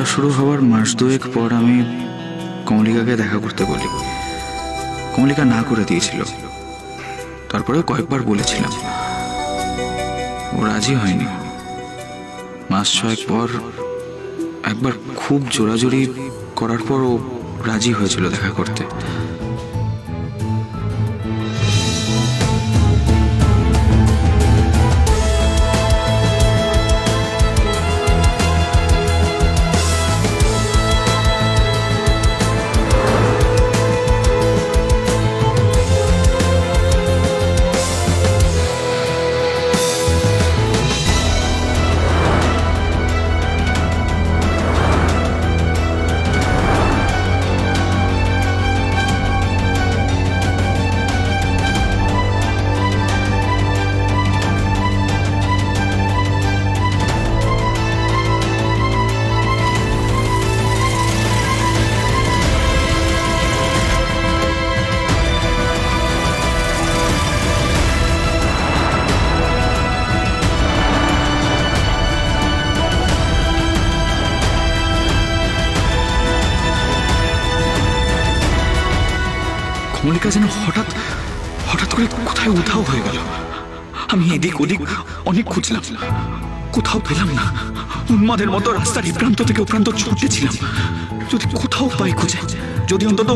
খেলা শুরু হওয়ার মাস দুয়েক পর আমি কমলিকাকে দেখা করতে বলি। কমলিকা না করে দিয়েছিল। তারপরে কয়েকবার বলেছিলাম, ও রাজি হয়নি। মাস ছয়েক পর একবার খুব জোরাজোরি করার পর ও রাজি হয়েছিল দেখা করতে। কমলিকা যেন হঠাৎ হঠাৎ করে কোথায় উধাও হয়ে গেল। আমি এদিক ওদিক অনেক খুঁজলাম, কোথাও পেলাম না। উন্মাদের মতো রাস্তার এই প্রান্ত থেকে ও প্রান্ত ছুটেছিলাম, যদি কোথাও পাই খুঁজে, যদি অন্তত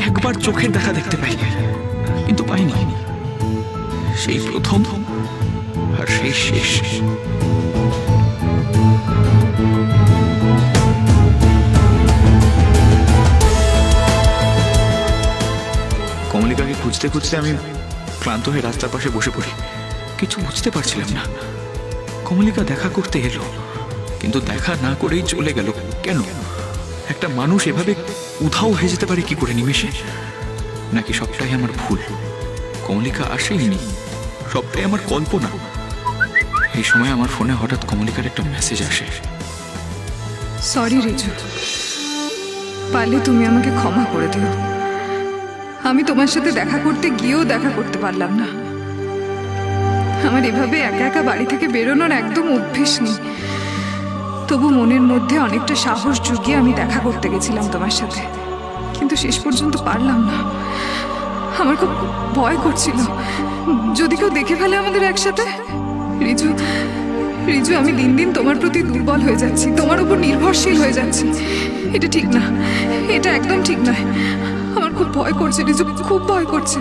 একবার চোখের দেখা দেখতে পাই, কিন্তু পাইনি। সেই প্রথম আর সেই শেষ। কমলিকাকে খুঁজতে খুঁজতে আমি ক্লান্ত হয়ে রাস্তার পাশে বসে পড়ি। কিছু বুঝতে পারছিলাম না। কমলিকা দেখা করতে এলো, কিন্তু দেখা না করেই চলে গেল কেন? একটা মানুষ এভাবে উধাও হয়ে যেতে পারে কি করে নিমেষে? নাকি সবটাই আমার ভুল? কমলিকা আসেইনি, সবটাই আমার কল্পনা। এই সময় আমার ফোনে হঠাৎ কমলিকার একটা মেসেজ আসে। সরি রিজু, পারলে তুমি আমাকে ক্ষমা করে দিও। আমি তোমার সাথে দেখা করতে গিয়েও দেখা করতে পারলাম না। আমার এভাবে একা একা বাড়ি থেকে বেরোনোর একদম অভ্যেস নেই। তবু মনের মধ্যে অনেকটা সাহস জুগিয়ে আমি দেখা করতে গেছিলাম তোমার সাথে, কিন্তু শেষ পর্যন্ত পারলাম না। আমার খুব ভয় করছিল, যদি কেউ দেখে ফেলে আমাদের একসাথে। রিজু রিজু, আমি দিন দিন তোমার প্রতি দুর্বল হয়ে যাচ্ছি, তোমার উপর নির্ভরশীল হয়ে যাচ্ছি। এটা ঠিক না, এটা একদম ঠিক নয়। আমার খুব ভয় করছে রিজু, খুব ভয় করছে।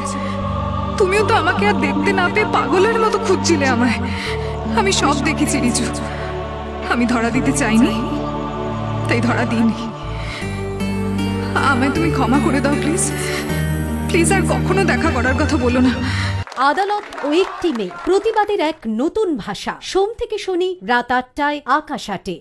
তুমিও তো আমাকে আর দেখতে না পেয়ে পাগলের মতো খুঁজছিলে আমায়। আমি সব দেখেছি রিজু, আমি ধরা দিতে চাইনি, তাই ধরা দিইনি। আমায় তুমি ক্ষমা করে দাও প্লিজ, প্লিজ। আর কখনো দেখা করার কথা বলো না। আদালত ও একটি মেয়ে, প্রতিবাদের এক নতুন ভাষা। সোম থেকে শনি রাত ৮টায় আকাশ ৮-এ।